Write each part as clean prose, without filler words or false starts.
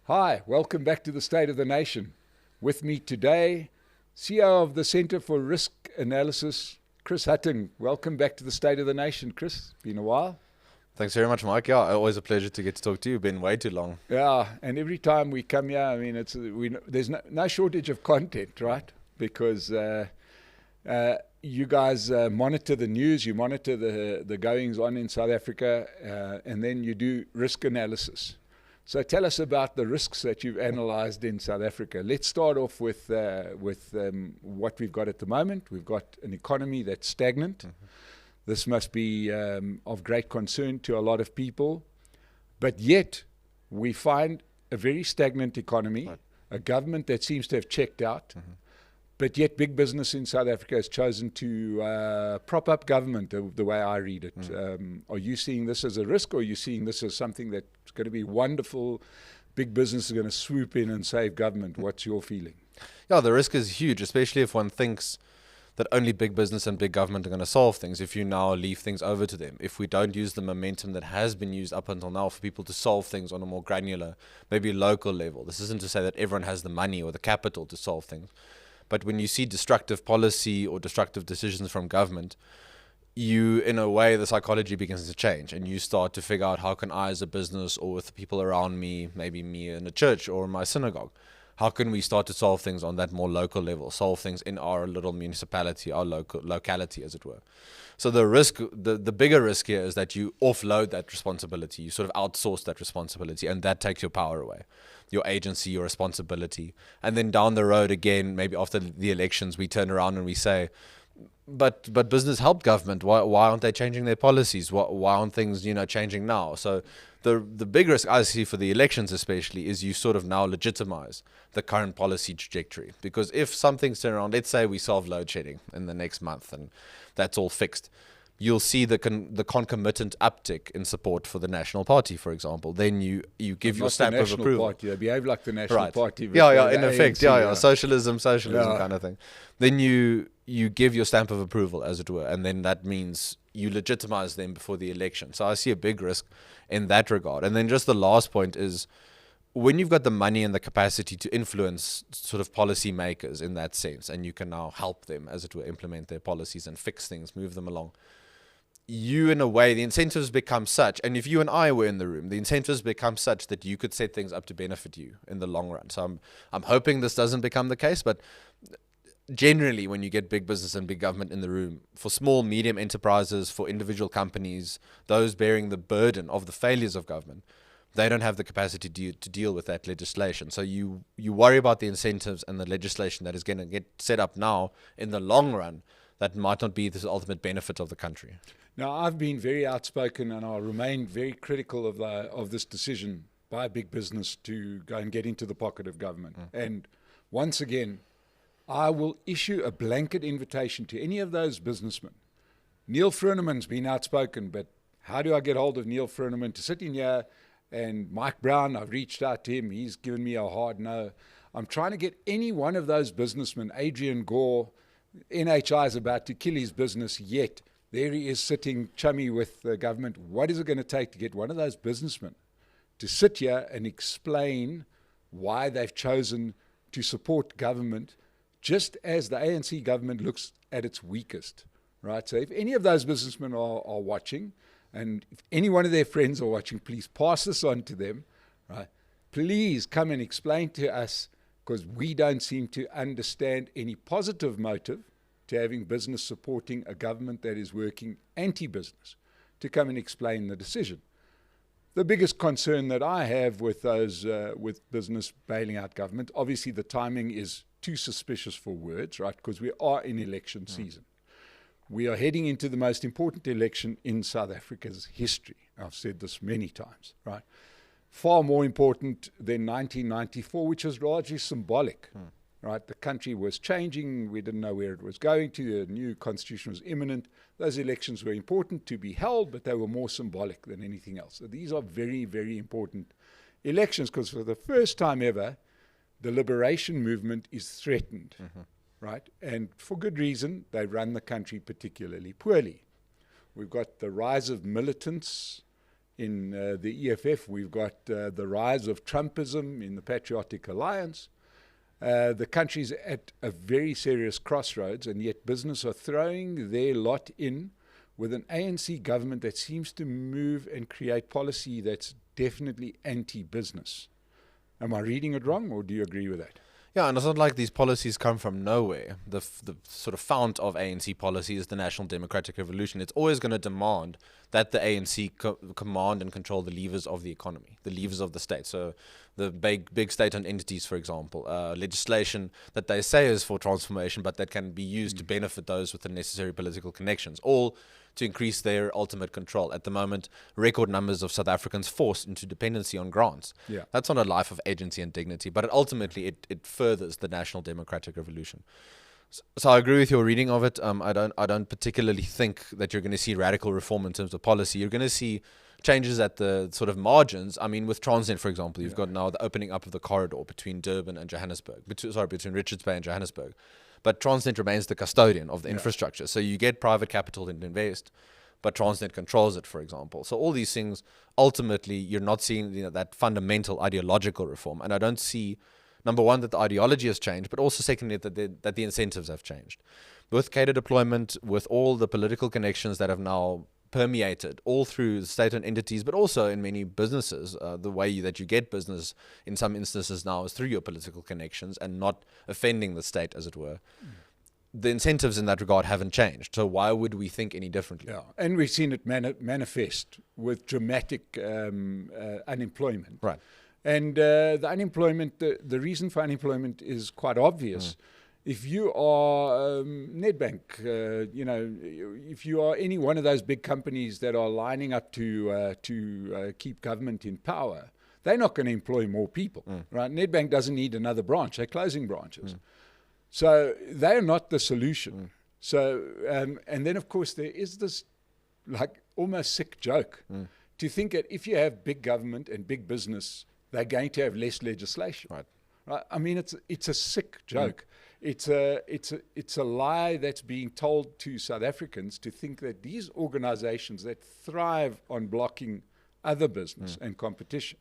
Hi, welcome back to the State of the Nation. With me today, CEO of the Centre for Risk Analysis, Chris Hattingh. Welcome back to the State of the Nation, Chris. Been a while. Thanks very much, Mike. Yeah, always a pleasure to get to talk to you. Been way too long. Yeah, and every time we come here, I mean, there's no shortage of content, right? Because you guys monitor the news, you monitor the goings on in South Africa, and then you do risk analysis. So tell us about the risks that you've analysed in South Africa. Let's start off with what we've got at the moment. We've got an economy that's stagnant. Mm-hmm. This must be of great concern to a lot of people. But yet, we find a very stagnant economy, right. A government that seems to have checked out. Mm-hmm. But yet big business in South Africa has chosen to prop up government, the way I read it. Are you seeing this as a risk, or are you seeing this as something that's going to be wonderful? Big business is going to swoop in and save government. What's your feeling? Yeah, the risk is huge, especially if one thinks that only big business and big government are going to solve things. If you now leave things over to them, if we don't use the momentum that has been used up until now for people to solve things on a more granular, maybe local level. This isn't to say that everyone has the money or the capital to solve things. But when you see destructive policy or destructive decisions from government, you, in a way, the psychology begins to change, and you start to figure out, how can I as a business, or with the people around me, maybe me in a church or in my synagogue, how can we start to solve things on that more local level, solve things in our little municipality, our locality, as it were. So the risk, the bigger risk here is that you offload that responsibility, you sort of outsource that responsibility, and that takes your power away, your agency, your responsibility. And then down the road again, maybe after the elections, we turn around and we say, but business helped government. Why aren't they changing their policies? Why aren't things changing now? So the big risk I see for the elections especially is you sort of now legitimize the current policy trajectory. Because if something's turned around, let's say we solve load shedding in the next month and that's all fixed, you'll see the concomitant uptick in support for the National Party, for example. Then you give your stamp of approval. Party. They behave like the National Party. Yeah, in effect, socialism kind of thing. Then you give your stamp of approval, as it were, and then that means you legitimize them before the election. So I see a big risk in that regard. And then just the last point is, when you've got the money and the capacity to influence sort of policy makers in that sense, and you can now help them, as it were, implement their policies and fix things, move them along, you, in a way, the incentives become such, and if you and I were in the room, the incentives become such that you could set things up to benefit you in the long run. So I'm hoping this doesn't become the case, but generally when you get big business and big government in the room, for small, medium enterprises, for individual companies, those bearing the burden of the failures of government, they don't have the capacity to deal with that legislation. So you worry about the incentives and the legislation that is going to get set up now in the long run that might not be the ultimate benefit of the country. Now, I've been very outspoken, and I'll remain very critical of this decision by big business to go and get into the pocket of government. And once again, I will issue a blanket invitation to any of those businessmen. Neil Fruneman's been outspoken, but how do I get hold of Neil Fruneman to sit in here? And Mike Brown, I've reached out to him. He's given me a hard no. I'm trying to get any one of those businessmen. Adrian Gore, NHI is about to kill his business, yet there he is sitting chummy with the government. What is it going to take to get one of those businessmen to sit here and explain why they've chosen to support government just as the ANC government looks at its weakest, right? So if any of those businessmen are watching, and if any one of their friends are watching, please pass this on to them, right? Please come and explain to us, because we don't seem to understand any positive motive to having business supporting a government that is working anti-business, to come and explain the decision. The biggest concern that I have with those with business bailing out government, obviously the timing is too suspicious for words, right? Because we are in election season. We are heading into the most important election in South Africa's history. I've said this many times, right? Far more important than 1994, which was largely symbolic, right? The country was changing. We didn't know where it was going to. The new constitution was imminent. Those elections were important to be held, but they were more symbolic than anything else. So these are very, very important elections, because for the first time ever, the liberation movement is threatened, right? And for good reason. They run the country particularly poorly. We've got the rise of militants in the EFF. We've got the rise of Trumpism in the Patriotic Alliance. The country's at a very serious crossroads, and yet business are throwing their lot in with an ANC government that seems to move and create policy that's definitely anti-business. Am I reading it wrong, or do you agree with that? Yeah, and it's not like these policies come from nowhere. The sort of fount of ANC policy is the National Democratic Revolution. It's always going to demand that the ANC command and control the levers of the economy, the levers of the state. So the big state-owned entities, for example, legislation that they say is for transformation, but that can be used to benefit those with the necessary political connections, all to increase their ultimate control. At the moment, record numbers of South Africans forced into dependency on grants. Yeah. That's not a life of agency and dignity, but ultimately it furthers the National Democratic Revolution. So I agree with your reading of it. I don't particularly think that you're going to see radical reform in terms of policy. You're going to see changes at the sort of margins. I mean, with Transnet, for example, you've got now the opening up of the corridor between Durban and Johannesburg, between Richards Bay and Johannesburg. But Transnet remains the custodian of the infrastructure. So you get private capital to invest, but Transnet controls it, for example. So all these things, ultimately, you're not seeing that fundamental ideological reform. And I don't see, number one, that the ideology has changed, but also secondly, that the incentives have changed. With cadre deployment, with all the political connections that have now permeated all through the state-owned entities, but also in many businesses. The way that you get business in some instances now is through your political connections and not offending the state, as it were. The incentives in that regard haven't changed. So why would we think any differently? Yeah, and we've seen it manifest with dramatic unemployment. Right. And the unemployment, the reason for unemployment is quite obvious. If you are Nedbank, if you are any one of those big companies that are lining up to keep government in power, they're not going to employ more people, right? Nedbank doesn't need another branch. They're closing branches. So they're not the solution. So, and then, of course, there is this like almost sick joke to think that if you have big government and big business, they're going to have less legislation. Right? I mean, it's a sick joke. It's a lie that's being told to South Africans to think that these organizations that thrive on blocking other business and competition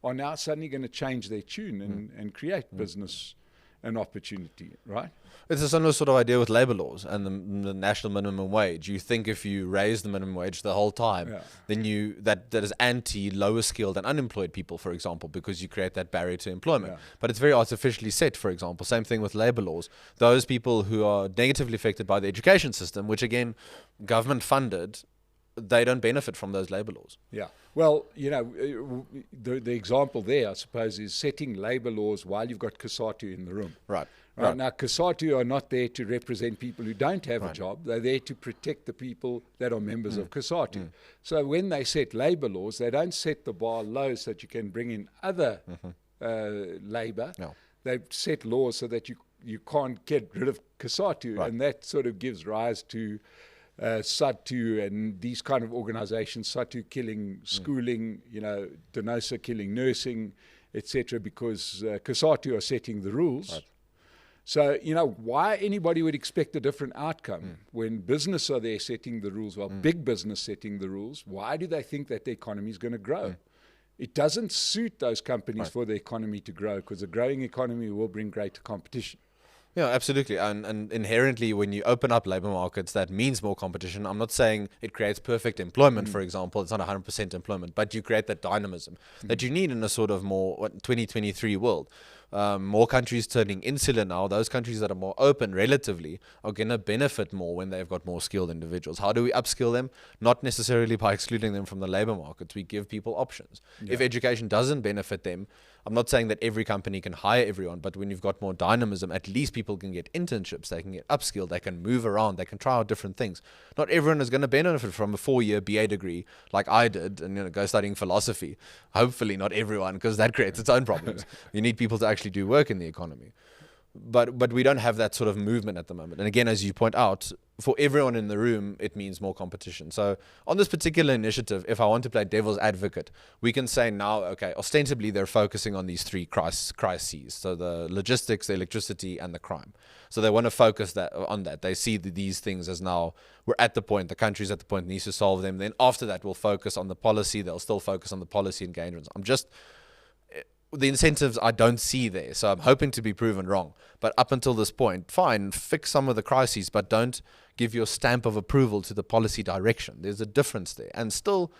are now suddenly going to change their tune and create business and opportunity, right? It's a similar sort of idea with labor laws and the national minimum wage. You think if you raise the minimum wage the whole time, then that is anti-lower skilled and unemployed people, for example, because you create that barrier to employment. But it's very artificially set, for example. Same thing with labor laws. Those people who are negatively affected by the education system, which again, government funded, they don't benefit from those labor laws. Yeah. Well, the example there, I suppose, is setting labor laws while you've got COSATU in the room. Right. Now, COSATU are not there to represent people who don't have a job. They're there to protect the people that are members of COSATU. So when they set labor laws, they don't set the bar low so that you can bring in other labor. No. They set laws so that you can't get rid of COSATU. And that sort of gives rise to SADTU and these kind of organizations, SADTU killing schooling, DENOSA killing nursing, etc., because COSATU are setting the rules. Right. So, why anybody would expect a different outcome when business are there setting the rules, big business setting the rules, why do they think that the economy is going to grow? It doesn't suit those companies for the economy to grow, because a growing economy will bring greater competition. Yeah, absolutely. And inherently, when you open up labor markets, that means more competition. I'm not saying it creates perfect employment, for example. It's not 100% employment, but you create that dynamism that you need in a sort of more 2023 world. More countries turning insular now. Those countries that are more open relatively are going to benefit more when they've got more skilled individuals. How do we upskill them? Not necessarily by excluding them from the labor markets. We give people options. If education doesn't benefit them, I'm not saying that every company can hire everyone, but when you've got more dynamism, at least people can get internships, they can get upskilled, they can move around, they can try out different things. Not everyone is going to benefit from a 4-year BA degree like I did and go studying philosophy. Hopefully not everyone, because that creates its own problems. You need people to actually do work in the economy. But we don't have that sort of movement at the moment. And again, as you point out, for everyone in the room, it means more competition. So on this particular initiative, if I want to play devil's advocate, we can say now, okay, ostensibly they're focusing on these three crises. So the logistics, the electricity, and the crime. So they want to focus on that. They see these things as now, we're at the point, the country's at the point, needs to solve them. Then after that, we'll focus on the policy. They'll still focus on the policy engagements. The incentives I don't see there, so I'm hoping to be proven wrong. But up until this point, fine, fix some of the crises, but don't give your stamp of approval to the policy direction. There's a difference there. And still,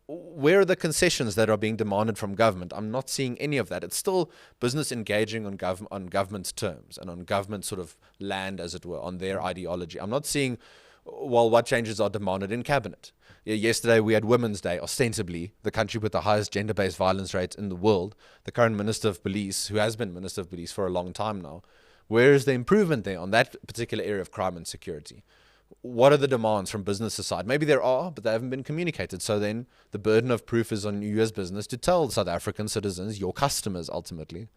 where are the concessions that are being demanded from government? I'm not seeing any of that. It's still business engaging on government's terms and on government sort of land, as it were, on their ideology. I'm not seeing, well, what changes are demanded in cabinet. Yesterday we had Women's Day, ostensibly the country with the highest gender-based violence rates in the world. The current Minister of Police, who has been Minister of Police for a long time now, where is the improvement there on that particular area of crime and security? What are the demands from business side? Maybe there are, but they haven't been communicated. So then the burden of proof is on you as business to tell South African citizens, your customers ultimately,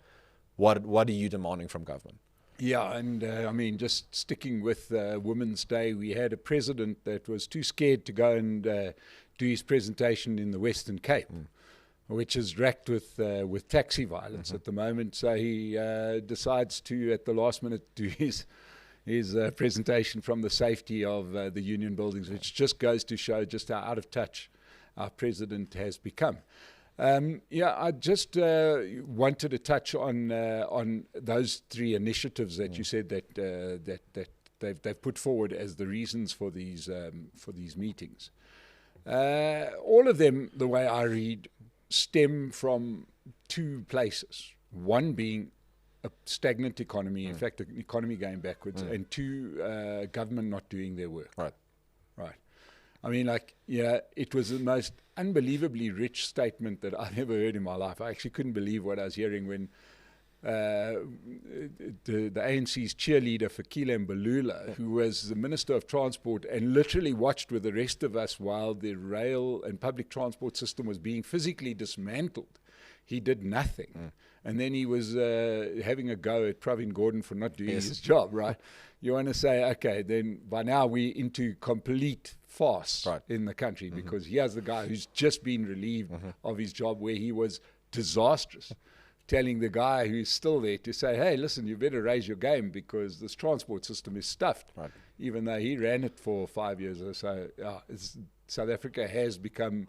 what are you demanding from government? Yeah, and I mean, just sticking with Women's Day, we had a president that was too scared to go and do his presentation in the Western Cape, which is racked with taxi violence at the moment. So he decides to, at the last minute, do his presentation from the safety of the Union buildings, which just goes to show just how out of touch our president has become. I just wanted to touch on those three initiatives that you said that they've put forward as the reasons for these meetings. All of them, the way I read, stem from two places. One being a stagnant economy, in fact, the economy going backwards, and two, government not doing their work. Right. I mean, it was the most unbelievably rich statement that I've ever heard in my life. I actually couldn't believe what I was hearing when the ANC's cheerleader, Fikile Mbalula, who was the Minister of Transport and literally watched with the rest of us while the rail and public transport system was being physically dismantled. He did nothing. And then he was having a go at Pravin Gordhan for not doing his job, right? You want to say, okay, then by now we're into complete farce in the country because here's the guy who's just been relieved of his job where he was disastrous, telling the guy who's still there to say, hey, listen, you better raise your game because this transport system is stuffed, even though he ran it for 5 years or so. South Africa has become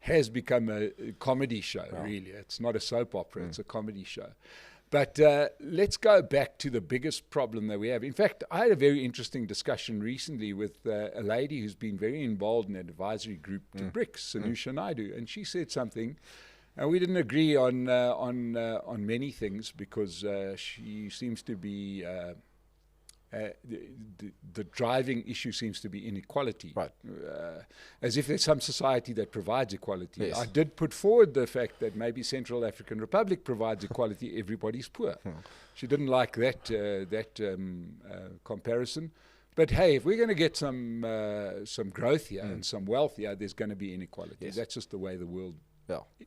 a comedy show, really. It's not a soap opera, it's a comedy show. But let's go back to the biggest problem that we have. In fact, I had a very interesting discussion recently with a lady who's been very involved in an advisory group to BRICS, Sanusha Naidu, and she said something, and we didn't agree on many things because she seems to be the driving issue seems to be inequality, as if there's some society that provides equality. Yes. I did put forward the fact that maybe Central African Republic provides equality, everybody's poor. She didn't like that comparison. But hey, if we're going to get some growth here and some wealth here, there's going to be inequality. Yes. That's just the way the world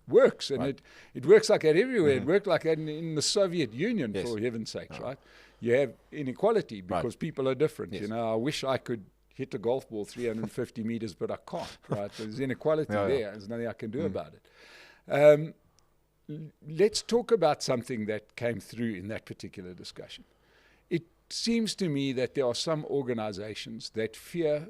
works, and it works like that everywhere. It worked like that in the Soviet Union, for heaven's sakes, right? You have inequality because people are different. You know, I wish I could hit a golf ball 350 meters, but I can't, right? There's inequality there. There's nothing I can do about it. Let's talk about something that came through in that particular discussion. It seems to me that there are some organizations that fear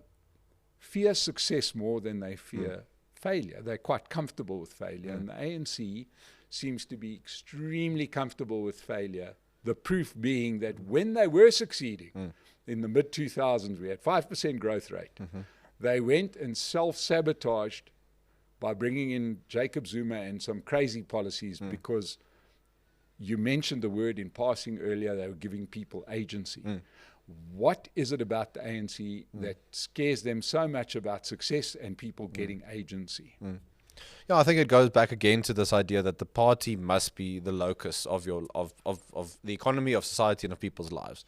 success more than they fear failure. They're quite comfortable with failure, and the ANC seems to be extremely comfortable with failure. The proof being that when they were succeeding in the mid-2000s, we had 5% growth rate. They went and self-sabotaged by bringing in Jacob Zuma and some crazy policies because you mentioned the word in passing earlier, they were giving people agency. What is it about the ANC that scares them so much about success and people getting agency? Yeah, I think it goes back again to this idea that the party must be the locus of the economy, of society, and of people's lives.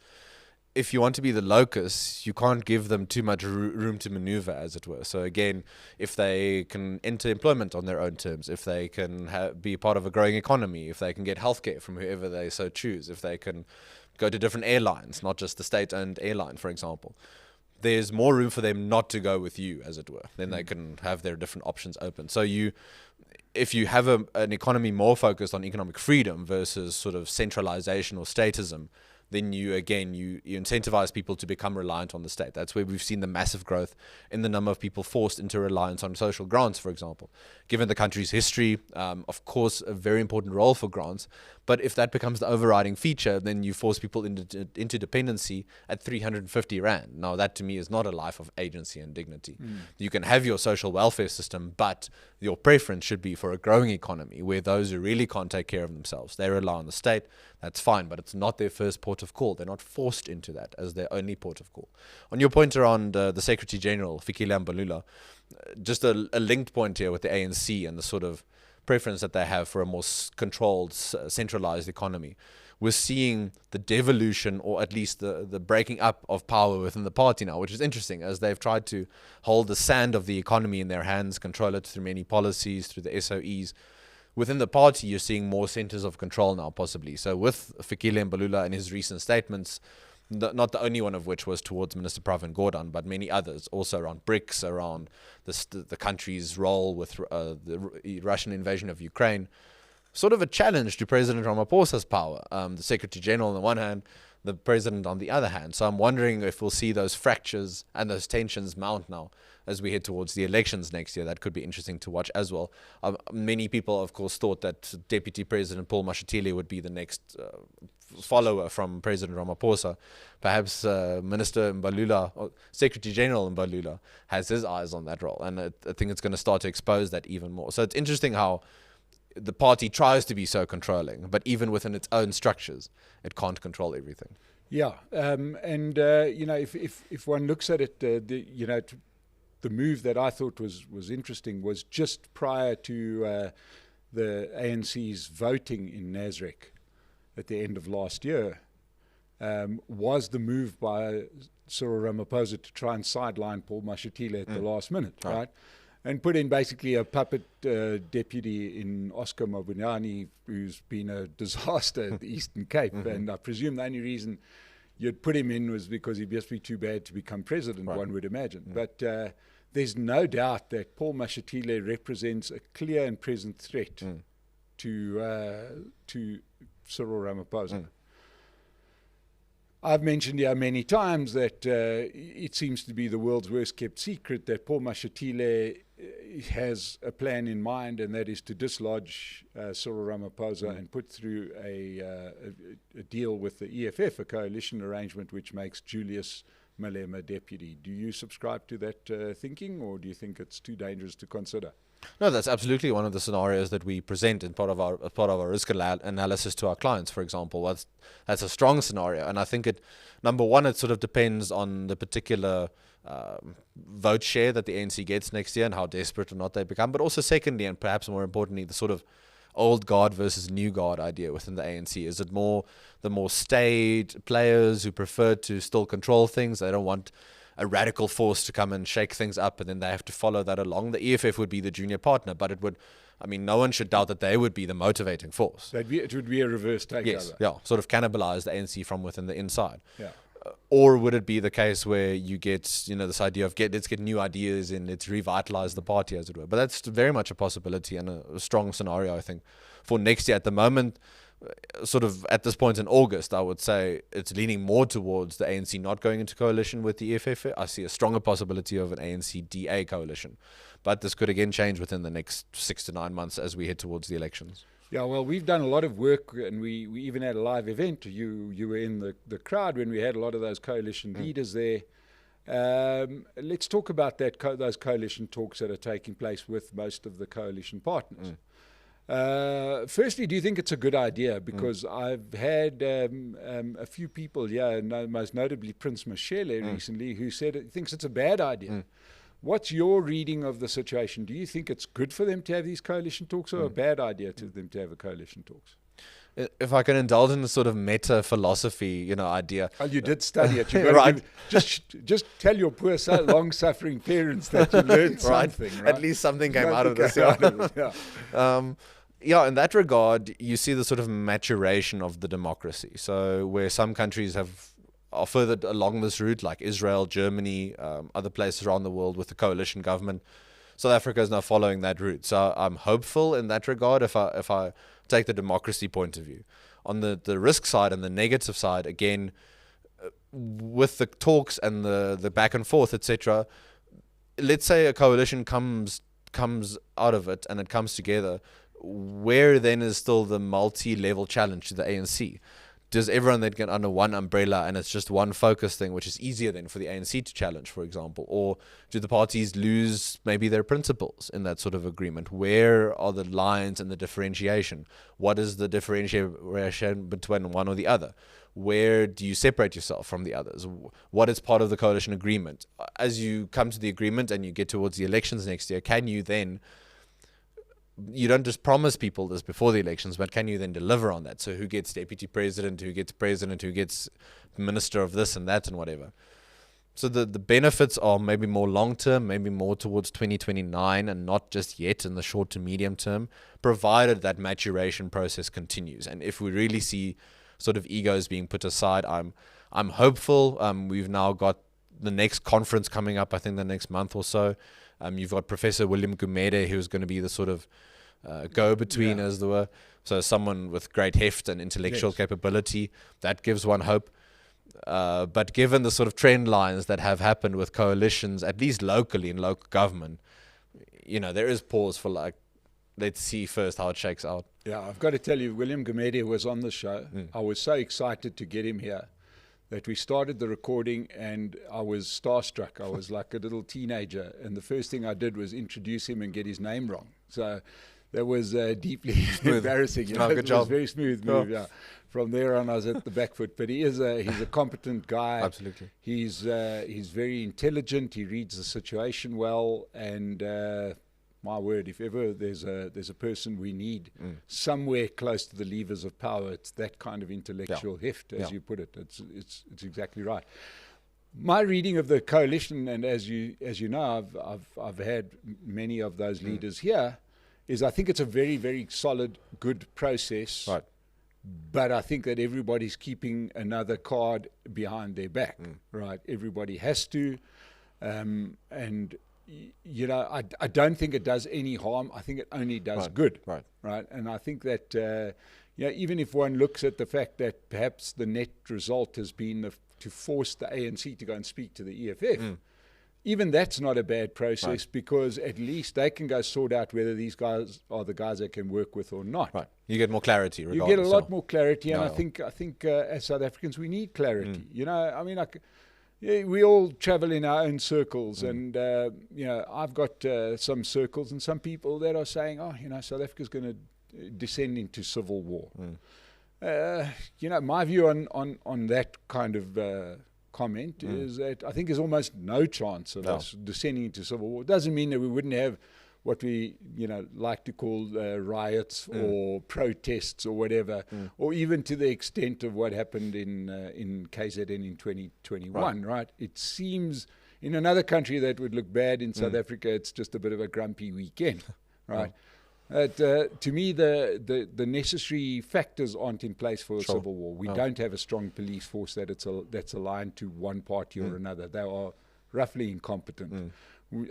If you want to be the locus, you can't give them too much room to maneuver, as it were. So again, if they can enter employment on their own terms, if they can be part of a growing economy, if they can get healthcare from whoever they so choose, if they can go to different airlines, not just the state-owned airline, for example, there's more room for them not to go with you, as it were. Then they can have their different options open. So if you have an economy more focused on economic freedom versus sort of centralization or statism, then you incentivize people to become reliant on the state. That's where we've seen the massive growth in the number of people forced into reliance on social grants, for example. Given the country's history, of course, a very important role for grants. But if that becomes the overriding feature, then you force people into dependency at 350 Rand. Now, that to me is not a life of agency and dignity. You can have your social welfare system, but your preference should be for a growing economy where those who really can't take care of themselves, they rely on the state. That's fine, but it's not their first port of call. They're not forced into that as their only port of call. On your point around the Secretary General, Fikile Mbalula, just a linked point here with the ANC and the sort of preference that they have for a more controlled, centralized economy. We're seeing the devolution, or at least the breaking up of power within the party now, which is interesting, as they've tried to hold the sand of the economy in their hands, control it through many policies, through the SOEs. Within the party, you're seeing more centers of control now, possibly. So with Fikile Mbalula and his recent statements, not the only one of which was towards Minister Pravin Gordhan, but many others, also around BRICS, around the country's role with the Russian invasion of Ukraine, sort of a challenge to President Ramaphosa's power. The Secretary General on the one hand, the President on the other hand. So I'm wondering if we'll see those fractures and those tensions mount now as we head towards the elections next year. That could be interesting to watch as well. Many people, of course, thought that Deputy President Paul Mashatile would be the next follower from President Ramaphosa. Perhaps Minister Mbalula, or Secretary General Mbalula, has his eyes on that role. And I think it's going to start to expose that even more. So it's interesting how the party tries to be so controlling, but even within its own structures, it can't control everything. Yeah, if one looks at it, the move that I thought was interesting was just prior to the ANC's voting in Nasrec at the end of last year, was the move by Cyril Ramaphosa to try and sideline Paul Mashatile at the last minute, right? And put in basically a puppet deputy in Oscar Mabunani, who's been a disaster at the Eastern Cape. And I presume the only reason you'd put him in was because he'd just be too bad to become president, one would imagine. But there's no doubt that Paul Mashatile represents a clear and present threat to Cyril Ramaphosa. I've mentioned here many times that it seems to be the world's worst kept secret that Paul Mashatile has a plan in mind, and that is to dislodge Cyril Ramaphosa and put through a deal with the EFF, a coalition arrangement which makes Julius Malema deputy. Do you subscribe to that thinking, or do you think it's too dangerous to consider? No, that's absolutely one of the scenarios that we present in part of our risk analysis to our clients, for example. That's a strong scenario. And I think number one, it sort of depends on the particular vote share that the ANC gets next year and how desperate or not they become. But also secondly, and perhaps more importantly, the sort of old guard versus new guard idea within the ANC. Is it the more staid players who prefer to still control things? They don't want a radical force to come and shake things up, and then they have to follow that along. The EFF would be the junior partner, but no one should doubt that they would be the motivating force. It would be a reverse takeover. Yes, yeah, sort of cannibalize the ANC from within the inside. Yeah. Or would it be the case where you get, this idea of let's get new ideas and let's revitalize the party, as it were? But that's very much a possibility and a strong scenario, I think, for next year. At the moment, sort of at this point in August, I would say it's leaning more towards the ANC not going into coalition with the EFF. I see a stronger possibility of an ANC-DA coalition. But this could again change within the next 6 to 9 months as we head towards the elections. Yeah, well, we've done a lot of work, and we even had a live event. You were in the crowd when we had a lot of those coalition leaders there. Let's talk about those coalition talks that are taking place with most of the coalition partners. Firstly, do you think it's a good idea? Because I've had a few people here, most notably Prince Mashele recently, who said he thinks it's a bad idea. What's your reading of the situation? Do you think it's good for them to have these coalition talks, or a bad idea to them to have a coalition talks? If I can indulge in a sort of meta philosophy, idea. Oh, you did study it. Right. Just tell your poor, long-suffering parents that you learned something. Right? At least something came out of this. Yeah, in that regard, you see the sort of maturation of the democracy. So where some countries are further along this route, like Israel, Germany, other places around the world with the coalition government. South Africa is now following that route. So I'm hopeful in that regard if I take the democracy point of view. On the risk side and the negative side, again, with the talks and the back and forth, etc., let's say a coalition comes out of it and it comes together, where then is still the multi-level challenge to the ANC? Does everyone then get under one umbrella and it's just one focus thing, which is easier then for the ANC to challenge, for example? Or do the parties lose maybe their principles in that sort of agreement? Where are the lines and the differentiation? What is the differentiation between one or the other? Where do you separate yourself from the others? What is part of the coalition agreement? As you come to the agreement and you get towards the elections next year, can you then... You don't just promise people this before the elections, but can you then deliver on that? So who gets deputy president, who gets minister of this and that and whatever. So the benefits are maybe more long-term, maybe more towards 2029 and not just yet in the short to medium term, provided that maturation process continues. And if we really see sort of egos being put aside, I'm hopeful. We've now got the next conference coming up, I think the next month or so. You've got Professor William Gumede, who's going to be the sort of go-between, as it were. So someone with great heft and intellectual capability. That gives one hope. But given the sort of trend lines that have happened with coalitions, at least locally in local government, there is pause for let's see first how it shakes out. Yeah, I've got to tell you, William Gumede was on the show. I was so excited to get him here that we started the recording and I was starstruck. I was like a little teenager. And the first thing I did was introduce him and get his name wrong. So that was deeply embarrassing. Good job. It was a very smooth move, yeah. From there on, I was at the back foot. But he's a competent guy. Absolutely. He's very intelligent. He reads the situation well. And my word, if ever there's a person we need somewhere close to the levers of power, it's that kind of intellectual heft, as you put it. It's exactly right. My reading of the coalition, and as you know, I've had many of those leaders here, is I think it's a very, very solid, good process. Right. But I think that everybody's keeping another card behind their back. Right. Everybody has to, and I don't think it does any harm. I think it only does good. Right. And I think that, even if one looks at the fact that perhaps the net result has been to force the ANC to go and speak to the EFF, even that's not a bad process because at least they can go sort out whether these guys are the guys they can work with or not. Right. You get more clarity. You get a lot more clarity, and I think as South Africans we need clarity. We all travel in our own circles, and I've got some circles and some people that are saying, South Africa's going to descend into civil war. My view on that kind of comment is that I think there's almost no chance of us descending into civil war. It doesn't mean that we wouldn't have what we like to call riots or protests or whatever, or even to the extent of what happened in KZN in 2021. Right? It seems in another country that would look bad. In South Africa, it's just a bit of a grumpy weekend. Right? To me, the necessary factors aren't in place for a civil war. We don't have a strong police force that's aligned to one party or another. They are roughly incompetent.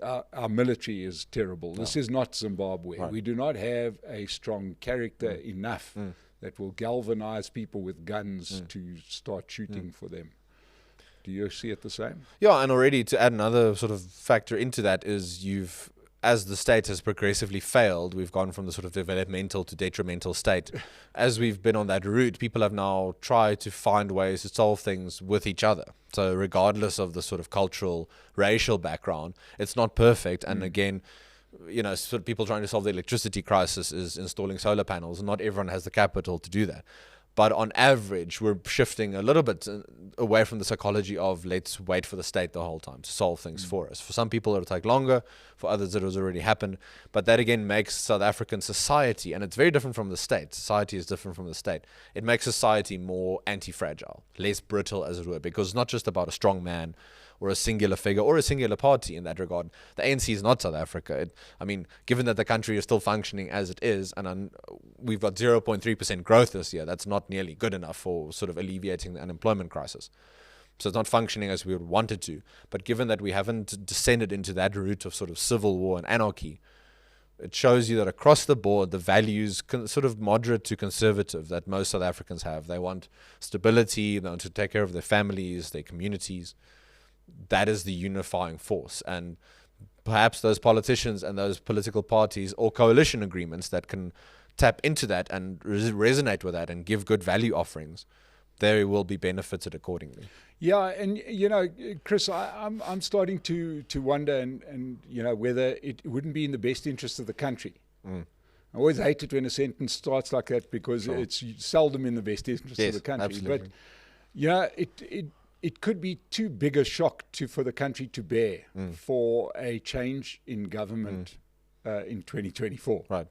Our military is terrible. This is not Zimbabwe. We do not have a strong character enough that will galvanize people with guns to start shooting for them. Do you see it the same? Yeah, and already to add another sort of factor into that is as the state has progressively failed, we've gone from the sort of developmental to detrimental state. As we've been on that route, people have now tried to find ways to solve things with each other. So regardless of the sort of cultural, racial background, it's not perfect. And again, sort of people trying to solve the electricity crisis is installing solar panels. Not everyone has the capital to do that. But on average, we're shifting a little bit away from the psychology of let's wait for the state the whole time to solve things for us. For some people, it'll take longer. For others, it has already happened. But that, again, makes South African society, and it's very different from the state. Society is different from the state. It makes society more anti-fragile, less brittle, as it were, because it's not just about a strong man or a singular figure or a singular party in that regard. The ANC is not South Africa. Given that the country is still functioning as it is, and we've got 0.3% growth this year, that's not nearly good enough for sort of alleviating the unemployment crisis. So it's not functioning as we would want it to. But given that we haven't descended into that route of sort of civil war and anarchy, it shows you that across the board, the values, sort of moderate to conservative, that most South Africans have. They want stability, they want to take care of their families, their communities. That is the unifying force. And perhaps those politicians and those political parties or coalition agreements that can tap into that and resonate with that and give good value offerings, they will be benefited accordingly. Yeah, and Chris, I'm starting to wonder, and whether it wouldn't be in the best interest of the country. I always hate it when a sentence starts like that, because it's seldom in the best interest of the country. Absolutely. But it could be too big a shock for the country to bear for a change in government in 2024. Right.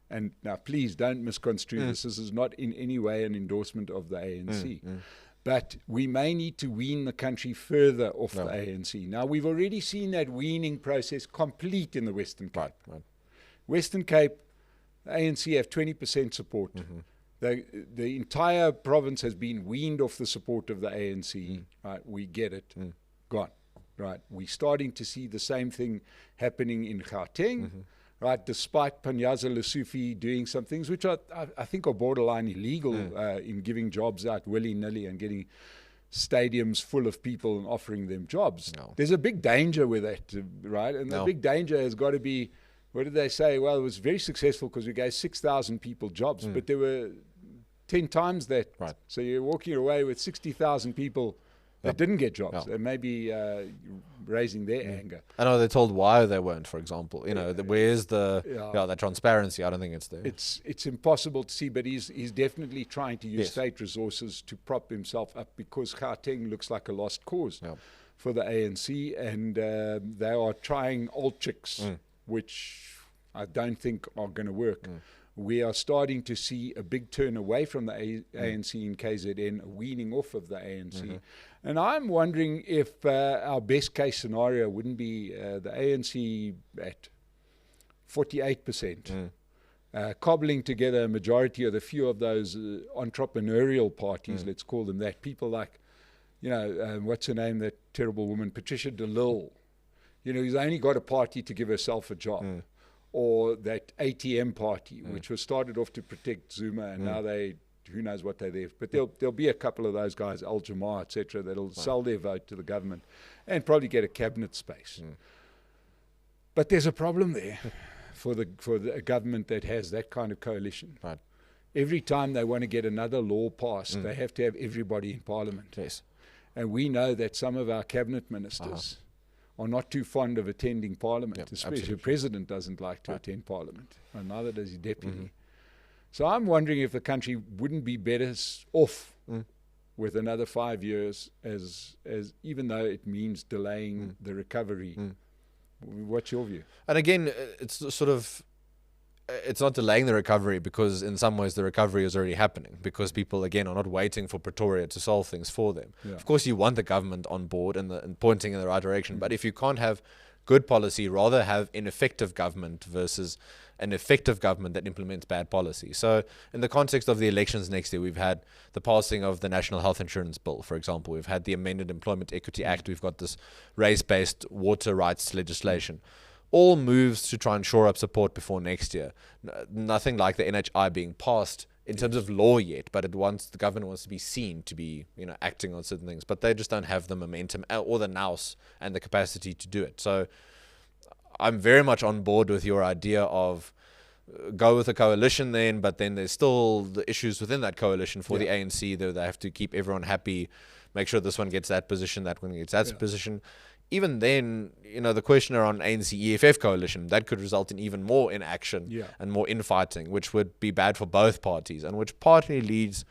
And now, please don't misconstrue this. This is not in any way an endorsement of the ANC. But we may need to wean the country further off the ANC. Now, we've already seen that weaning process complete in the Western Cape. Right. Western Cape, the ANC have 20% support. The entire province has been weaned off the support of the ANC. Right, we get it. Gone. Right, we're starting to see the same thing happening in Hattingh. Right, despite Panyaza Lesufi doing some things which I think are borderline illegal, in giving jobs out willy-nilly and getting stadiums full of people and offering them jobs. There's a big danger with that, right? And the big danger has got to be, what did they say? Well, it was very successful because we gave 6,000 people jobs, but there were 10 times that. Right. So you're walking away with 60,000 people that didn't get jobs, and maybe raising their anger. I know they're told why they weren't, for example. Where's the transparency? I don't think it's there. It's impossible to see, but he's definitely trying to use state resources to prop himself up, because Gauteng looks like a lost cause for the ANC, and they are trying old tricks, which I don't think are going to work. We are starting to see a big turn away from the ANC in KZN, a weaning off of the ANC. And I'm wondering if our best case scenario wouldn't be the ANC at 48%, cobbling together a majority of the few of those entrepreneurial parties, let's call them that. People like, what's her name, that terrible woman, Patricia de Lille, who's only got a party to give herself a job. Or that ATM party, which was started off to protect Zuma, and now who knows what they're there. But there'll be a couple of those guys, Al Jamaa, etc., that'll sell their vote to the government and probably get a cabinet space. But there's a problem there for the government that has that kind of coalition. Right. Every time they want to get another law passed, they have to have everybody in parliament. Yes. And we know that some of our cabinet ministers are not too fond of attending parliament, especially the president doesn't like to attend parliament, and neither does his deputy. So I'm wondering if the country wouldn't be better off with another 5 years, as even though it means delaying the recovery. What's your view? And again, it's not delaying the recovery, because in some ways the recovery is already happening, because people, again, are not waiting for Pretoria to solve things for them. Of course, you want the government on board and pointing in the right direction, but if you can't have good policy, rather have ineffective government versus an effective government that implements bad policy. So in the context of the elections next year, we've had the passing of the National Health Insurance Bill, for example. We've had the Amended Employment Equity Act. We've got this race-based water rights legislation. All moves to try and shore up support before next year. Nothing like the NHI being passed in terms of law yet, but the government wants to be seen to be, acting on certain things, but they just don't have the momentum or the nous and the capacity to do it. So I'm very much on board with your idea of go with a coalition then, but then there's still the issues within that coalition for the ANC. They have to keep everyone happy, make sure this one gets that position, that one gets that position. Even then, the question around ANC EFF coalition, that could result in even more inaction and more infighting, which would be bad for both parties, and which partly leads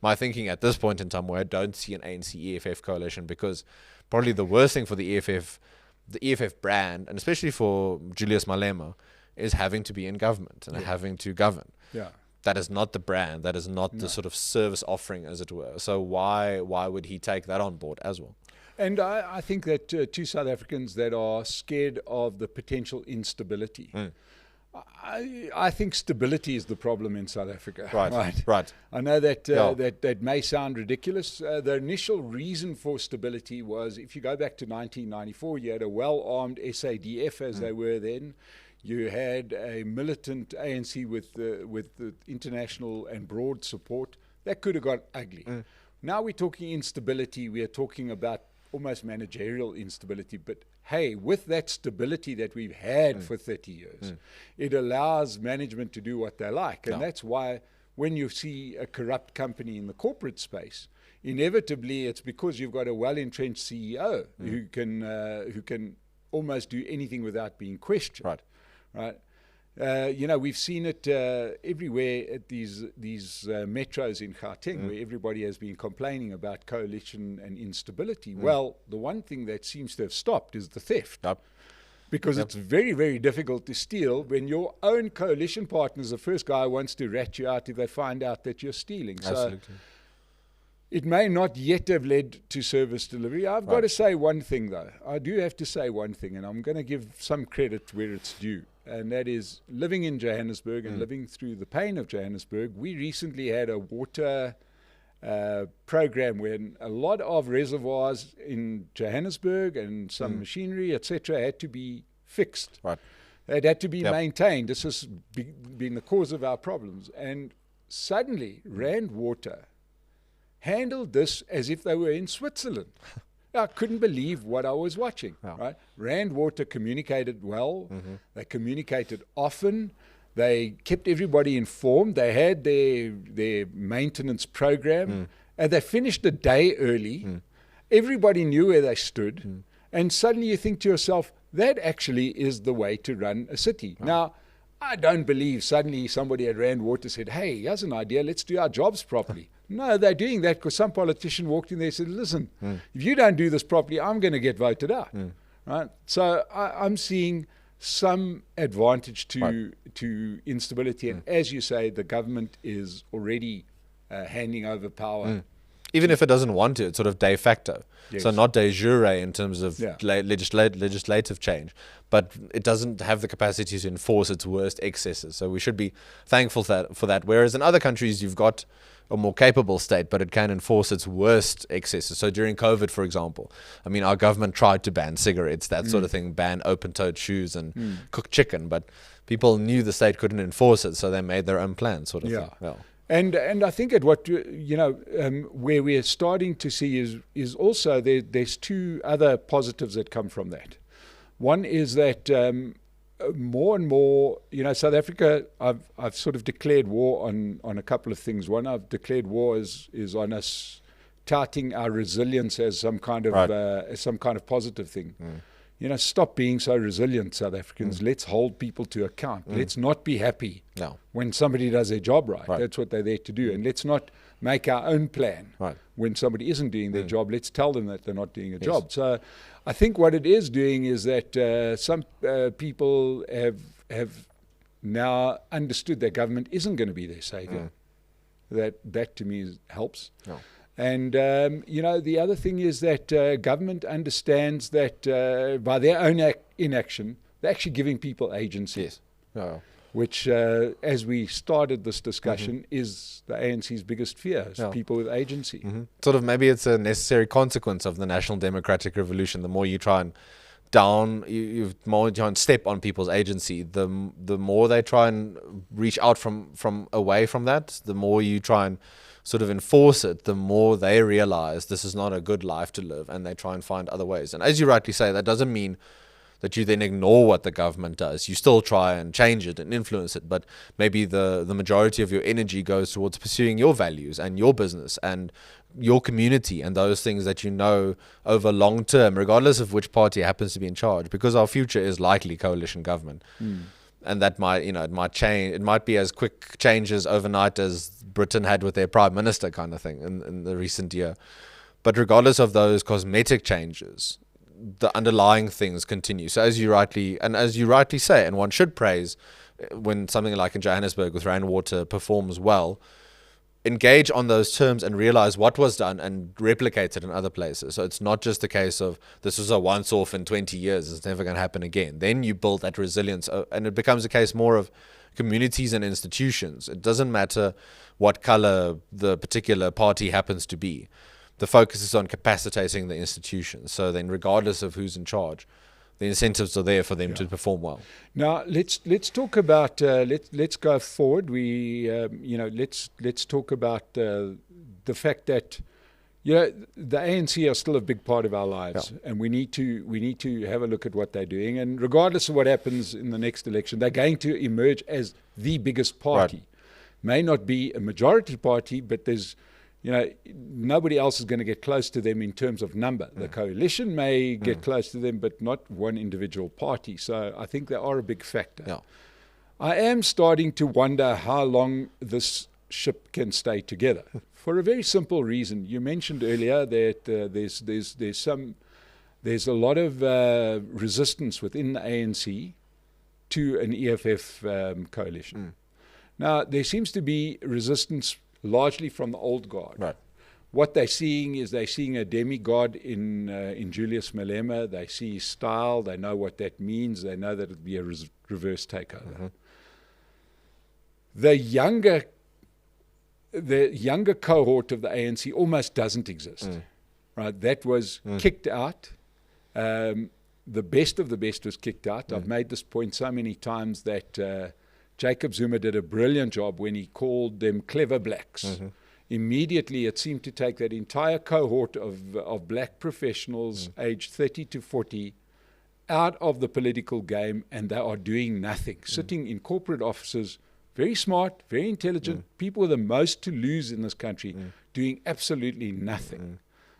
my thinking at this point in time where I don't see an ANC EFF coalition, because probably the worst thing for the EFF brand, and especially for Julius Malema, is having to be in government and having to govern. That is not the brand. That is not the sort of service offering, as it were. So why would he take that on board as well? And I think that to South Africans that are scared of the potential instability, I think stability is the problem in South Africa. Right. I know that that may sound ridiculous. The initial reason for stability was, if you go back to 1994, you had a well-armed SADF, as they were then. You had a militant ANC with the international and broad support. That could have got ugly. Now we're talking instability. We are talking about almost managerial instability. But hey, with that stability that we've had for 30 years, it allows management to do what they like. And that's why when you see a corrupt company in the corporate space, inevitably it's because you've got a well-entrenched CEO who can almost do anything without being questioned. Right. We've seen it everywhere at these metros in Hattingh, where everybody has been complaining about coalition and instability. Well, the one thing that seems to have stopped is the theft. Because it's very, very difficult to steal when your own coalition partner is the first guy who wants to rat you out if they find out that you're stealing. Absolutely. So it may not yet have led to service delivery. I've got to say one thing, though. I do have to say one thing, and I'm going to give some credit where it's due. And that is, living in Johannesburg and living through the pain of Johannesburg, we recently had a water program when a lot of reservoirs in Johannesburg and some machinery, etc., had to be fixed. It had to be maintained. This has been the cause of our problems. And suddenly, Rand Water handled this as if they were in Switzerland. I couldn't believe what I was watching. Right? Rand Water communicated well. They communicated often. They kept everybody informed. They had their maintenance program. And they finished a day early. Everybody knew where they stood. And suddenly you think to yourself, that actually is the way to run a city. Now, I don't believe suddenly somebody at Rand Water said, hey, here's an idea, let's do our jobs properly. No, they're doing that because some politician walked in there and said, listen, if you don't do this properly, I'm going to get voted out. Right? So I'm seeing some advantage to instability. And as you say, the government is already handing over power. Even if it doesn't want to, it's sort of de facto. So not de jure in terms of legislative change, but it doesn't have the capacity to enforce its worst excesses. So we should be thankful for that. Whereas in other countries, you've got a more capable state, but it can enforce its worst excesses. So during COVID, for example, I mean, our government tried to ban cigarettes, that sort of thing, ban open-toed shoes and cooked chicken, but people knew the state couldn't enforce it, so they made their own plan, sort of thing. Well. And I think at what where we're starting to see is also there's two other positives that come from that. One is that more and more, South Africa, I've sort of declared war on a couple of things. One, I've declared war is on us touting our resilience as some kind of positive thing. Stop being so resilient, South Africans. Let's hold people to account. Let's not be happy when somebody does their job right. That's what they're there to do. And let's not make our own plan when somebody isn't doing their job. Let's tell them that they're not doing a job. So I think what it is doing is that some people have now understood that government isn't going to be their savior. That to me helps. And, the other thing is that government understands that by their own inaction, they're actually giving people agency. Which, as we started this discussion, is the ANC's biggest fear, is people with agency. Sort of maybe it's a necessary consequence of the National Democratic Revolution. The more you try and more try and step on people's agency, the more they try and reach out from away from that, the more you try and sort of enforce it, the more they realize this is not a good life to live, and they try and find other ways. And as you rightly say, that doesn't mean that you then ignore what the government does. You still try and change it and influence it, but maybe the majority of your energy goes towards pursuing your values and your business and your community and those things that over long term, regardless of which party happens to be in charge, because our future is likely coalition government. And that might, it might change. It might be as quick changes overnight as Britain had with their prime minister kind of thing in the recent year. But regardless of those cosmetic changes, the underlying things continue. So as you rightly say, and one should praise when something like in Johannesburg with Rand Water performs well, engage on those terms and realize what was done and replicate it in other places. So it's not just a case of this was a once-off in 20 years, it's never going to happen again. Then you build that resilience, and it becomes a case more of communities and institutions. It doesn't matter what color the particular party happens to be. The focus is on capacitating the institutions. So then, regardless of who's in charge, the incentives are there for them to perform well. Now let's talk about let's go forward. Let's talk about the fact that the ANC are still a big part of our lives, and we need to have a look at what they're doing. And regardless of what happens in the next election, they're going to emerge as the biggest party. Right. May not be a majority party, but there's nobody else is going to get close to them in terms of number. The coalition may get close to them, but not one individual party. So I think they are a big factor. Yeah. I am starting to wonder how long this ship can stay together. For a very simple reason. You mentioned earlier that there's a lot of resistance within the ANC to an EFF coalition. Now, there seems to be resistance largely from the old guard. Right. What they're seeing is they're seeing a demigod in Julius Malema. They see his style. They know what that means. They know that it'll be a reverse takeover. The younger cohort of the ANC almost doesn't exist. Right? That was kicked out. The best of the best was kicked out. I've made this point so many times that Jacob Zuma did a brilliant job when he called them clever blacks. Immediately, it seemed to take that entire cohort of black professionals aged 30 to 40 out of the political game, and they are doing nothing. Sitting in corporate offices, very smart, very intelligent, people with the most to lose in this country, doing absolutely nothing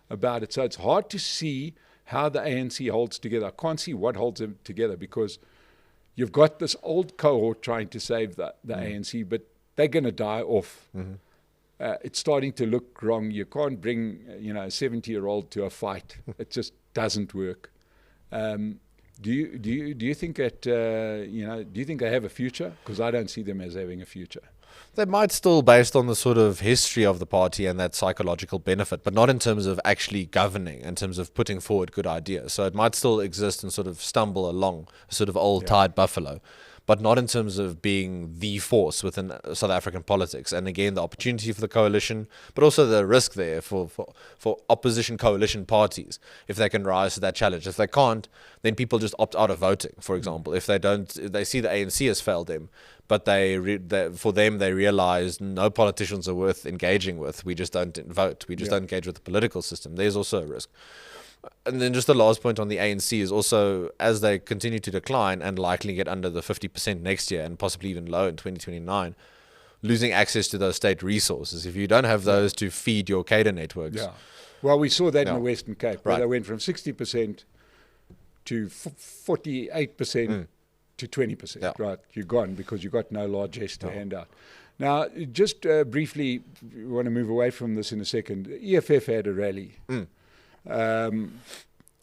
about it. So it's hard to see how the ANC holds together. I can't see what holds them together, because you've got this old cohort trying to save the ANC, but they're going to die off. It's starting to look wrong. You can't bring a 70-year-old to a fight. It just doesn't work. Do you think that do you think they have a future? Because I don't see them as having a future. They might still, based on the sort of history of the party and that psychological benefit, but not in terms of actually governing, in terms of putting forward good ideas. So it might still exist and sort of stumble along, a sort of old tide buffalo, but not in terms of being the force within South African politics. And again, the opportunity for the coalition, but also the risk there for opposition coalition parties, if they can rise to that challenge. If they can't, then people just opt out of voting, for example. If they see the ANC has failed them, but for them, they realize no politicians are worth engaging with. We just don't vote. We just don't engage with the political system. There's also a risk. And then just the last point on the ANC is also, as they continue to decline and likely get under the 50% next year and possibly even low in 2029, losing access to those state resources. If you don't have those to feed your cadre networks. Yeah. Well, we saw that in the Western Cape, where they went from 60% to 48%. To 20%, right? You're gone because you've got no largesse to hand out. Now, just briefly, we want to move away from this in a second. EFF had a rally.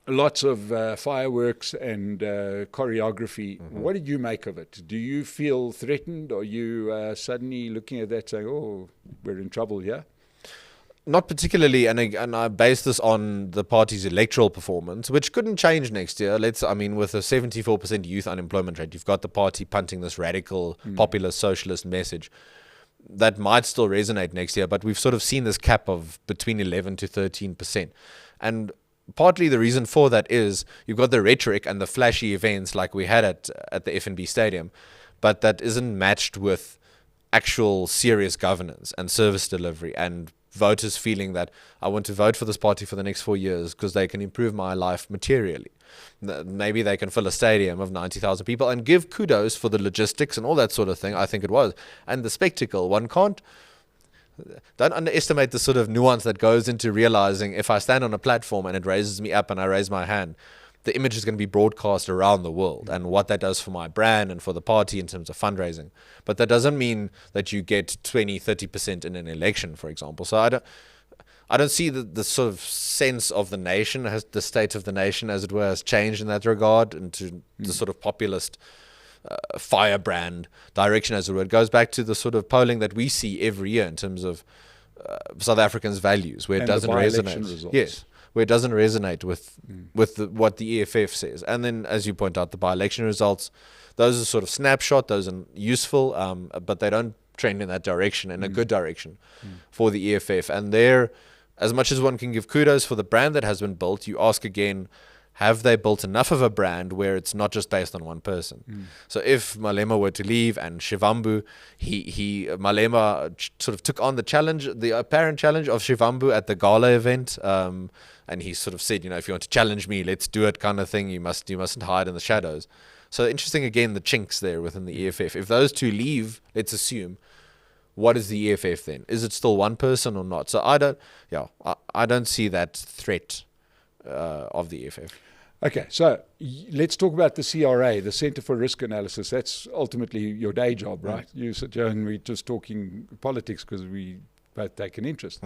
Lots of fireworks and choreography. What did you make of it? Do you feel threatened? Or are you suddenly looking at that saying, oh, we're in trouble here? Not particularly, and I base this on the party's electoral performance, which couldn't change next year. With a 74% youth unemployment rate, you've got the party punting this radical, populist, socialist message that might still resonate next year, but we've sort of seen this cap of between 11 to 13%. And partly the reason for that is you've got the rhetoric and the flashy events like we had at the FNB Stadium, but that isn't matched with actual serious governance and service delivery and voters feeling that I want to vote for this party for the next 4 years because they can improve my life materially. Maybe they can fill a stadium of 90,000 people and give kudos for the logistics and all that sort of thing. I think it was. And the spectacle, don't underestimate the sort of nuance that goes into realizing if I stand on a platform and it raises me up and I raise my hand, the image is going to be broadcast around the world and what that does for my brand and for the party in terms of fundraising. But that doesn't mean that you get 20, 30% in an election, for example. So I don't see the sort of sense of the nation, the state of the nation, as it were, has changed in that regard into the sort of populist firebrand direction, as it were. It goes back to the sort of polling that we see every year in terms of South Africans' values, where it And the doesn't by-election resonate. results. Yes, where it doesn't resonate with what the EFF says. And then, as you point out, the by-election results, those are sort of snapshot. Those are useful, but they don't trend in that direction, in a good direction for the EFF. And there, as much as one can give kudos for the brand that has been built, you ask again, have they built enough of a brand where it's not just based on one person? So if Malema were to leave and Shivambu, Malema sort of took on the challenge, the apparent challenge of Shivambu at the gala event, and he sort of said, if you want to challenge me, let's do it, kind of thing. You mustn't hide in the shadows. So interesting again, the chinks there within the EFF. If those two leave, let's assume, what is the EFF then? Is it still one person or not? So I don't see that threat of the EFF. Okay, so let's talk about the CRA, the Centre for Risk Analysis. That's ultimately your day job, right? You sit here and we're just talking politics because we both take an interest.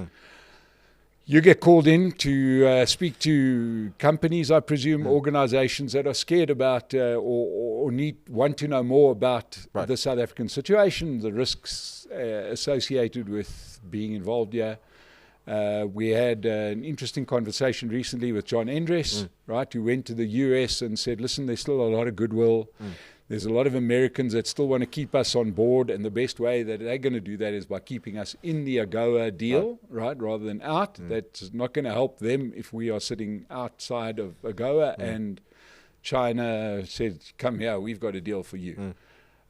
You get called in to speak to companies, I presume, organizations that are scared about or want to know more about the South African situation, the risks associated with being involved here. We had an interesting conversation recently with John Endres, right, who went to the US and said, listen, there's still a lot of goodwill. There's a lot of Americans that still want to keep us on board, and the best way that they're going to do that is by keeping us in the AGOA deal, right, rather than out. That's not going to help them if we are sitting outside of AGOA, and China said, come here, we've got a deal for you.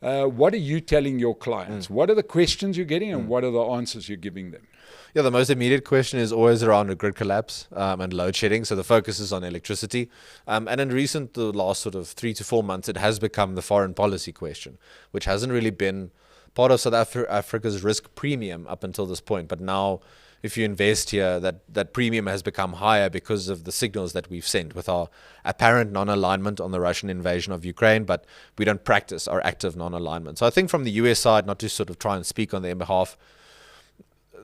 What are you telling your clients? What are the questions you're getting, and what are the answers you're giving them? Yeah, the most immediate question is always around a grid collapse and load shedding. So the focus is on electricity. And in the last sort of 3 to 4 months, it has become the foreign policy question, which hasn't really been part of South Africa's risk premium up until this point. But now, if you invest here, that premium has become higher because of the signals that we've sent with our apparent non-alignment on the Russian invasion of Ukraine, but we don't practice our active non-alignment. So I think from the US side, not to sort of try and speak on their behalf,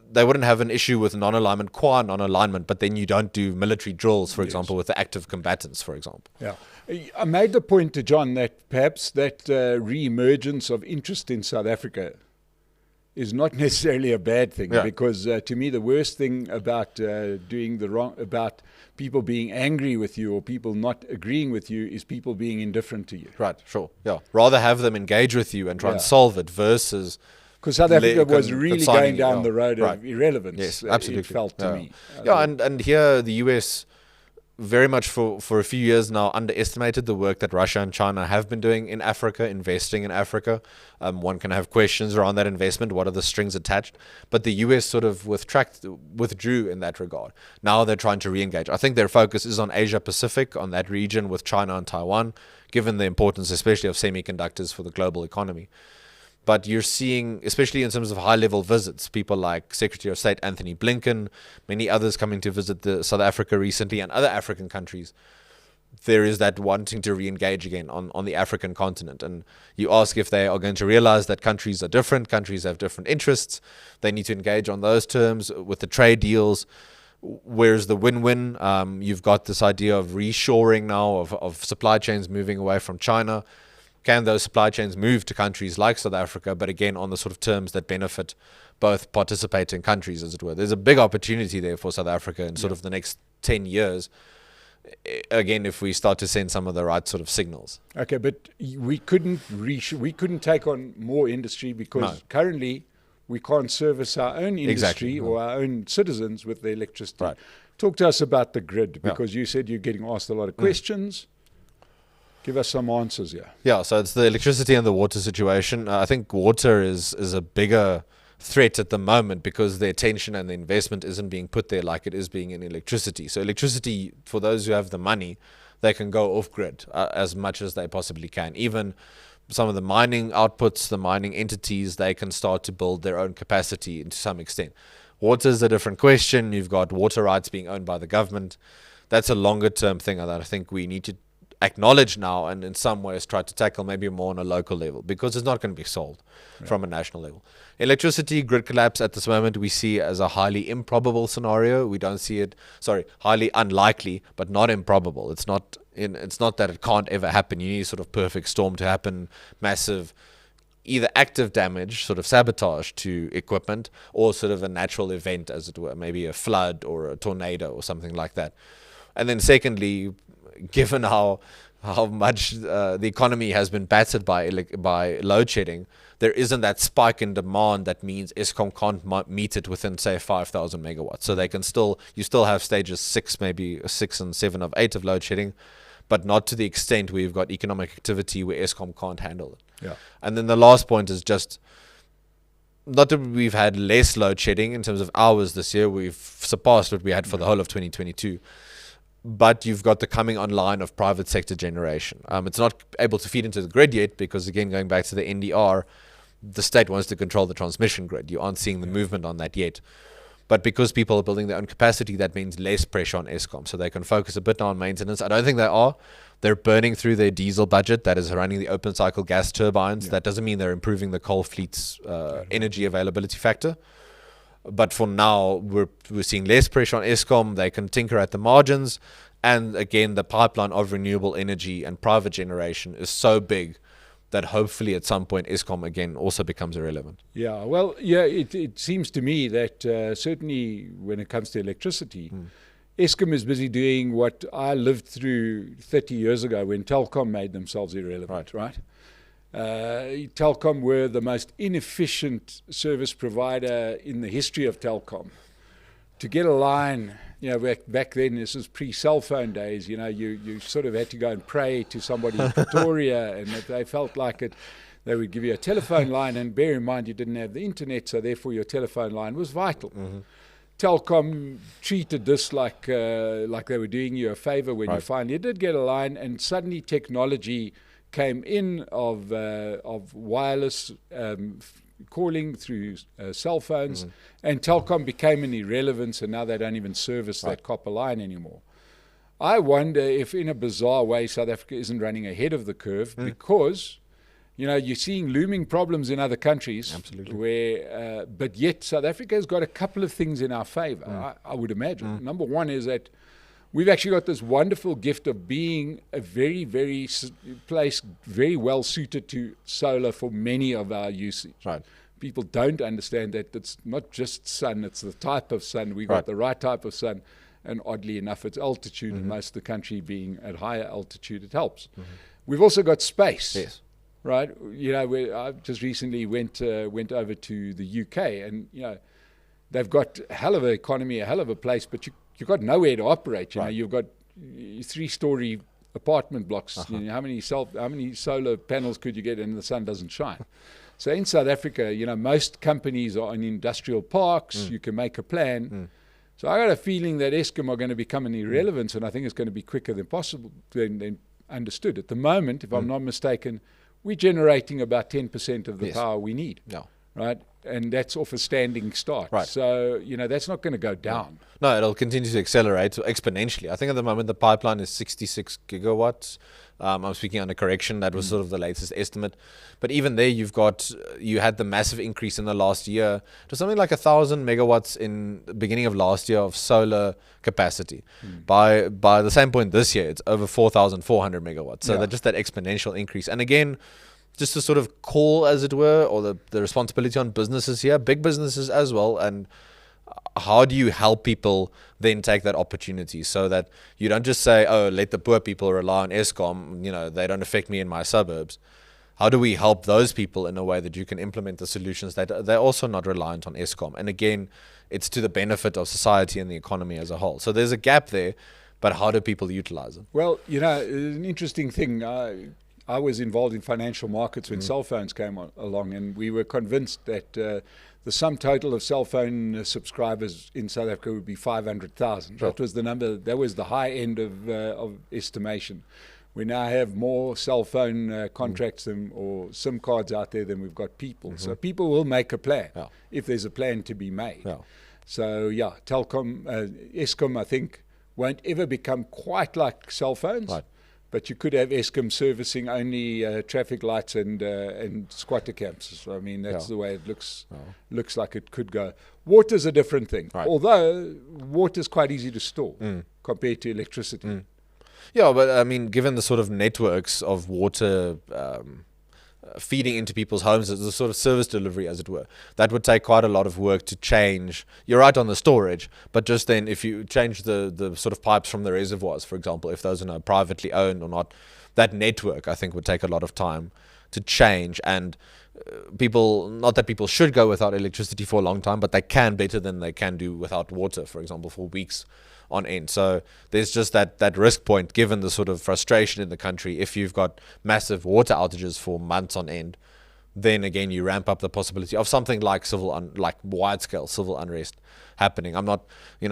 they wouldn't have an issue with non-alignment, qua non-alignment, but then you don't do military drills, for example, with the active combatants, for example. Yeah. I made the point to John that perhaps that re-emergence of interest in South Africa is not necessarily a bad thing, because to me the worst thing about doing the wrong, about people being angry with you or people not agreeing with you, is people being indifferent to you. Right, sure. Yeah. Rather have them engage with you and try and solve it versus... Because South Africa was really going down the road of irrelevance. Yes, absolutely. It felt to me. And here the US very much for a few years now underestimated the work that Russia and China have been doing in Africa, investing in Africa. One can have questions around that investment. What are the strings attached? But the US sort of withdrew in that regard. Now they're trying to re-engage. I think their focus is on Asia Pacific, on that region with China and Taiwan, given the importance especially of semiconductors for the global economy. But you're seeing, especially in terms of high-level visits, people like Secretary of State Anthony Blinken, many others coming to visit South Africa recently and other African countries. There is that wanting to re-engage again on the African continent. And you ask if they are going to realize that countries are different, countries have different interests. They need to engage on those terms with the trade deals. Where's the win-win? You've got this idea of reshoring now, of supply chains moving away from China. Can those supply chains move to countries like South Africa, but again on the sort of terms that benefit both participating countries, as it were? There's a big opportunity there for South Africa in sort of the next 10 years, again, if we start to send some of the right sort of signals. Okay, but we couldn't take on more industry because currently we can't service our own industry or our own citizens with the electricity. Right. Talk to us about the grid, because you said you're getting asked a lot of questions. Give us some answers here. Yeah, so it's the electricity and the water situation. I think water is a bigger threat at the moment because the attention and the investment isn't being put there like it is being in electricity. So electricity, for those who have the money, they can go off-grid as much as they possibly can. Even some of the mining outputs, the mining entities, they can start to build their own capacity to some extent. Water is a different question. You've got water rights being owned by the government. That's a longer-term thing that I think we need to acknowledge now and in some ways try to tackle maybe more on a local level, because it's not going to be solved from a national level. Electricity grid collapse at this moment we see as a highly improbable scenario. We don't see it, highly unlikely, but not improbable. It's not that it can't ever happen. You need a sort of perfect storm to happen, massive either active damage, sort of sabotage to equipment, or sort of a natural event, as it were, maybe a flood or a tornado or something like that. And then secondly, given how much the economy has been battered by load shedding, there isn't that spike in demand that means Eskom can't meet it within, say, 5,000 megawatts. So they can you still have stages 6, maybe 6 and 7 of 8 of load shedding, but not to the extent where you've got economic activity where Eskom can't handle it. Yeah. And then the last point is just, not that we've had less load shedding in terms of hours this year, we've surpassed what we had for the whole of 2022. But you've got the coming online of private sector generation. It's not able to feed into the grid yet because, again, going back to the NDR, the state wants to control the transmission grid. You aren't seeing the movement on that yet. But because people are building their own capacity, that means less pressure on Eskom. So they can focus a bit on maintenance. I don't think they are. They're burning through their diesel budget that is running the open cycle gas turbines. Yeah. That doesn't mean they're improving the coal fleet's energy availability factor. But for now, we're seeing less pressure on Eskom. They can tinker at the margins. And again, the pipeline of renewable energy and private generation is so big that hopefully at some point Eskom again also becomes irrelevant. Yeah, well, yeah, it seems to me that certainly when it comes to electricity, Eskom is busy doing what I lived through 30 years ago when Telkom made themselves irrelevant, right? Telkom were the most inefficient service provider in the history of Telkom. To get a line, back then, this was pre-cell phone days, you sort of had to go and pray to somebody in Pretoria, and if they felt like it, they would give you a telephone line, and bear in mind you didn't have the internet, so therefore your telephone line was vital. Mm-hmm. Telkom treated this like they were doing you a favor when you finally did get a line, and suddenly technology came in of wireless calling through cell phones, and Telkom became an irrelevance, and now they don't even service that copper line anymore. I wonder if, in a bizarre way, South Africa isn't running ahead of the curve because, you're seeing looming problems in other countries. Absolutely. But yet South Africa has got a couple of things in our favor, I would imagine. Number one is that we've actually got this wonderful gift of being a very, very place very well suited to solar for many of our usage. Right. People don't understand that it's not just sun, it's the type of sun. We've got the right type of sun, and oddly enough, it's altitude, and most of the country being at higher altitude, it helps. We've also got space. Yes. Right? I just recently went over to the UK, and, they've got a hell of an economy, a hell of a place, but you've got nowhere to operate. You've got 3-story apartment blocks. How many solar panels could you get, and the sun doesn't shine? So in South Africa, most companies are in industrial parks. You can make a plan. So I got a feeling that Eskom are going to become an irrelevance, and I think it's going to be quicker than possible than understood. At the moment, if I'm not mistaken, we're generating about 10% of the power we need. No. Right? And that's off a standing start. Right. So, that's not going to go down. No, it'll continue to accelerate exponentially. I think at the moment the pipeline is 66 gigawatts. I'm speaking under correction. That was sort of the latest estimate. But even there, you had the massive increase in the last year to something like 1,000 megawatts in the beginning of last year of solar capacity. By the same point this year, it's over 4,400 megawatts. So just that exponential increase. And again, just to sort of call, as it were, or the responsibility on businesses here, big businesses as well, and how do you help people then take that opportunity so that you don't just say, oh, let the poor people rely on Eskom, they don't affect me in my suburbs. How do we help those people in a way that you can implement the solutions that they're also not reliant on Eskom? And again, it's to the benefit of society and the economy as a whole. So there's a gap there, but how do people utilize it? Well, an interesting thing. I was involved in financial markets when cell phones came along, and we were convinced that the sum total of cell phone subscribers in South Africa would be 500,000. That was the number. That was the high end of estimation. We now have more cell phone contracts or SIM cards out there than we've got people. So people will make a plan if there's a plan to be made. So Telkom, Eskom, I think, won't ever become quite like cell phones. But you could have Eskom servicing only traffic lights and squatter camps. So, I mean, that's the way it looks like it could go. Water's a different thing, although water's quite easy to store compared to electricity. Yeah, but I mean, given the sort of networks of water feeding into people's homes as a sort of service delivery, as it were. That would take quite a lot of work to change. You're right on the storage, but just then if you change the sort of pipes from the reservoirs, for example, if those are now privately owned or not, that network, I think, would take a lot of time to change. And people, not that people should go without electricity for a long time, but they can better than they can do without water, for example, for weeks on end. So there's just that risk point, given the sort of frustration in the country. If you've got massive water outages for months on end, then again you ramp up the possibility of something like like wide-scale civil unrest happening. I'm not, in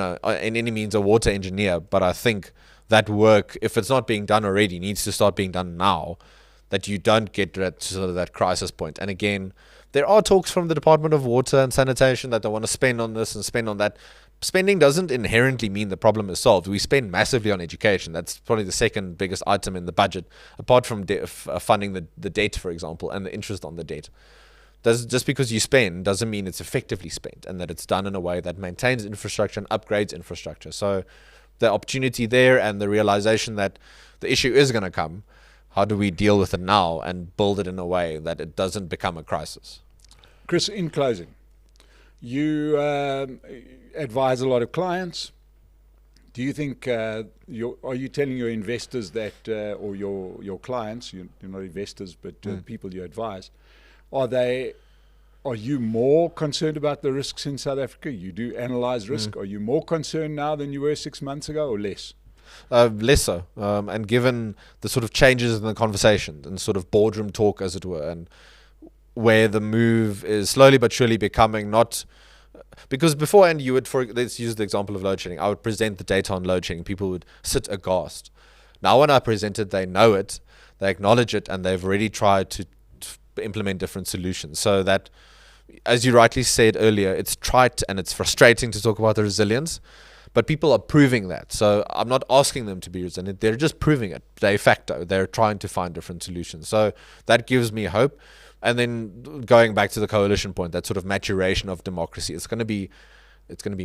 any means a water engineer, but I think that work, if it's not being done already, needs to start being done now, that you don't get to sort of that crisis point. And again, there are talks from the Department of Water and Sanitation that they want to spend on this and spend on that. Spending doesn't inherently mean the problem is solved. We spend massively on education. That's probably the second biggest item in the budget, apart from funding the debt, for example, and the interest on the debt. Just because you spend doesn't mean it's effectively spent, and that it's done in a way that maintains infrastructure and upgrades infrastructure. So the opportunity there, and the realization that the issue is going to come, how do we deal with it now and build it in a way that it doesn't become a crisis? Chris, in closing, you advise a lot of clients. Do you think, are you telling your investors that, or your clients, you're not investors, but people you advise, are you more concerned about the risks in South Africa? You do analyze risk. Are you more concerned now than you were 6 months ago, or less? Less so. And given the sort of changes in the conversation and sort of boardroom talk, as it were, and where the move is slowly but surely becoming not... Because beforehand you would, let's use the example of load shedding. I would present the data on load shedding. People would sit aghast. Now when I present it, they know it, they acknowledge it, and they've already tried to implement different solutions. So that, as you rightly said earlier, it's trite and it's frustrating to talk about the resilience, but people are proving that. So I'm not asking them to be resilient. They're just proving it de facto. They're trying to find different solutions. So that gives me hope. And then going back to the coalition point, that sort of maturation of democracy, it's going to be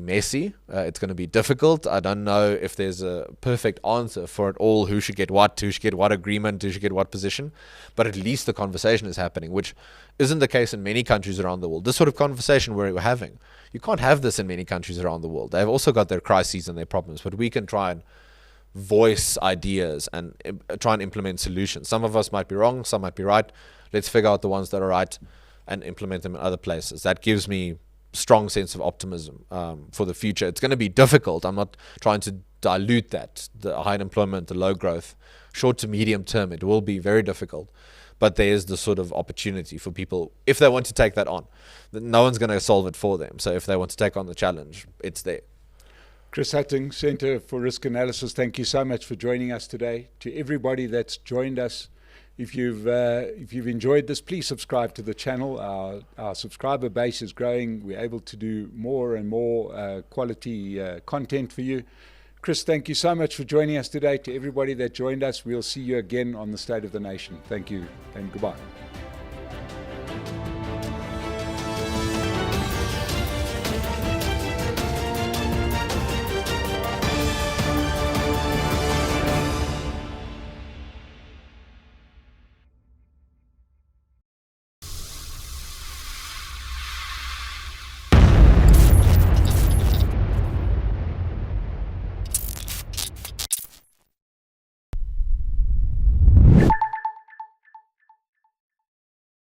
messy. It's going to be difficult. I don't know if there's a perfect answer for it all. Who should get what agreement, who should get what position. But at least the conversation is happening, which isn't the case in many countries around the world. This sort of conversation we're having, you can't have this in many countries around the world. They've also got their crises and their problems, but we can try and voice ideas and try and implement solutions. Some of us might be wrong, some might be right. Let's figure out the ones that are right and implement them in other places. That gives me strong sense of optimism for the future. It's going to be difficult. I'm not trying to dilute that. The high unemployment, the low growth, short to medium term, it will be very difficult. But there is the sort of opportunity for people, if they want to take that on. No one's going to solve it for them. So if they want to take on the challenge, it's there. Chris Hattingh, Centre for Risk Analysis, thank you so much for joining us today. To everybody that's joined us, if you've enjoyed this, please subscribe to the channel. Our subscriber base is growing. We're able to do more and more quality content for you. Chris, thank you so much for joining us today. To everybody that joined us, we'll see you again on the State of the Nation. Thank you and goodbye.